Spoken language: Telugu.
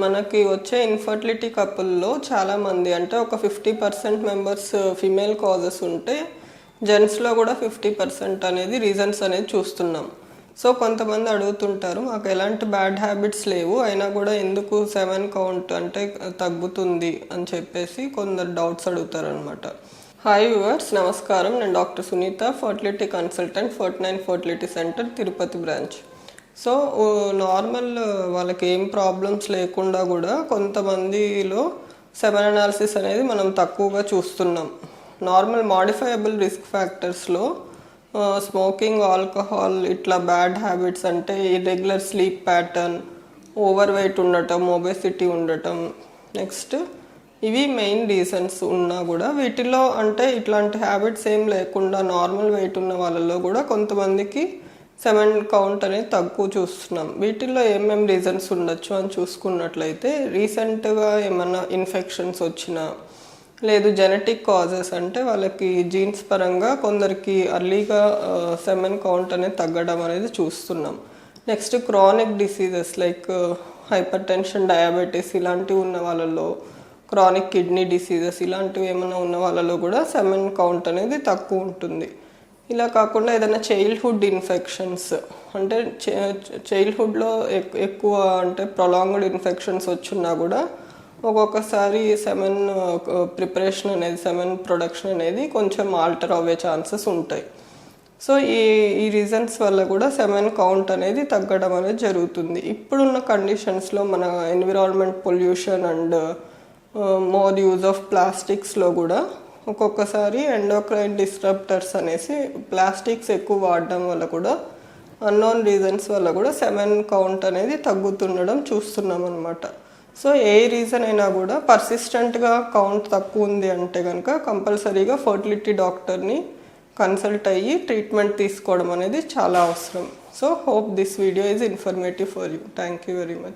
మనకి వచ్చే ఇన్ఫర్టిలిటీ కపుల్లో చాలామంది అంటే ఒక 50% మెంబర్స్ ఫిమేల్ కాజెస్ ఉంటే జెంట్స్లో కూడా 50% అనేది రీజన్స్ అనేది చూస్తున్నాం. సో కొంతమంది అడుగుతుంటారు, మాకు ఎలాంటి బ్యాడ్ హ్యాబిట్స్ లేవు అయినా కూడా ఎందుకు 7 కౌంట్ అంటే తగ్గుతుంది అని చెప్పేసి కొందరు డౌట్స్ అడుగుతారు అనమాట. హాయ్ వ్యూవర్స్, నమస్కారం. నేను doctor Sunitha, fertility consultant, 49 fertility centre, Tirupati branch. So normal వాళ్ళకి ఏం ప్రాబ్లమ్స్ లేకుండా కూడా కొంతమందిలో సెమెన్ అనాలిసిస్ అనేది మనం తక్కువగా చూస్తున్నాం. నార్మల్ మాడిఫైయబుల్ రిస్క్ ఫ్యాక్టర్స్లో స్మోకింగ్, ఆల్కహాల్, ఇట్లా బ్యాడ్ హ్యాబిట్స్ అంటే irregular sleep pattern, overweight ఉండటం, ఒబెసిటీ ఉండటం, నెక్స్ట్ ఇవి మెయిన్ రీజన్స్ ఉన్నా కూడా వీటిలో అంటే ఇట్లాంటి హ్యాబిట్స్ ఏం లేకుండా నార్మల్ వెయిట్ ఉన్న వాళ్ళలో కూడా కొంతమందికి 7 కౌంట్ అనేది తక్కువ చూస్తున్నాం. వీటిల్లో ఏమేమి రీజన్స్ ఉండొచ్చు అని చూసుకున్నట్లయితే రీసెంట్గా ఏమన్నా ఇన్ఫెక్షన్స్ వచ్చినా, లేదు జెనెటిక్ కాజెస్ అంటే వాళ్ళకి జీన్స్ పరంగా కొందరికి అర్లీగా 7 కౌంట్ అనేది తగ్గడం అనేది చూస్తున్నాం. Next chronic diseases like hyper tension, diabetes ఇలాంటివి ఉన్న వాళ్ళలో, క్రానిక్ కిడ్నీ డిసీజెస్ ఇలాంటివి ఏమైనా ఉన్న వాళ్ళలో కూడా 7 కౌంట్ అనేది తక్కువ ఉంటుంది. ఇలా కాకుండా ఏదైనా చైల్డ్హుడ్ ఇన్ఫెక్షన్స్ అంటే చైల్డ్హుడ్లో ఎక్కువ అంటే ప్రొలాంగ్డ్ ఇన్ఫెక్షన్స్ వచ్చినా కూడా ఒక్కొక్కసారి 7 ప్రిపరేషన్ అనేది 7 ప్రొడక్షన్ అనేది కొంచెం ఆల్టర్ అవ్వే ఛాన్సెస్ ఉంటాయి. సో ఈ రీజన్స్ వల్ల కూడా 7 కౌంట్ అనేది తగ్గడం అనేది జరుగుతుంది. ఇప్పుడున్న కండిషన్స్లో మన environment pollution and more use of ప్లాస్టిక్స్లో కూడా ఒక్కొక్కసారి ఎండోక్రైన్ డిస్ట్రప్టర్స్ అనేసి ప్లాస్టిక్స్ ఎక్కువ వాడడం వల్ల కూడా అన్నోన్ రీజన్స్ వల్ల కూడా 7 కౌంట్ అనేది తగ్గుతుండడం చూస్తున్నాం అనమాట. సో ఏ రీజన్ అయినా కూడా పర్సిస్టెంట్గా కౌంట్ తక్కువ ఉంది అంటే కనుక కంపల్సరీగా ఫర్టిలిటీ డాక్టర్ని కన్సల్ట్ అయ్యి ట్రీట్మెంట్ తీసుకోవడం అనేది చాలా అవసరం. So hope this video is informative for you. Thank you very much.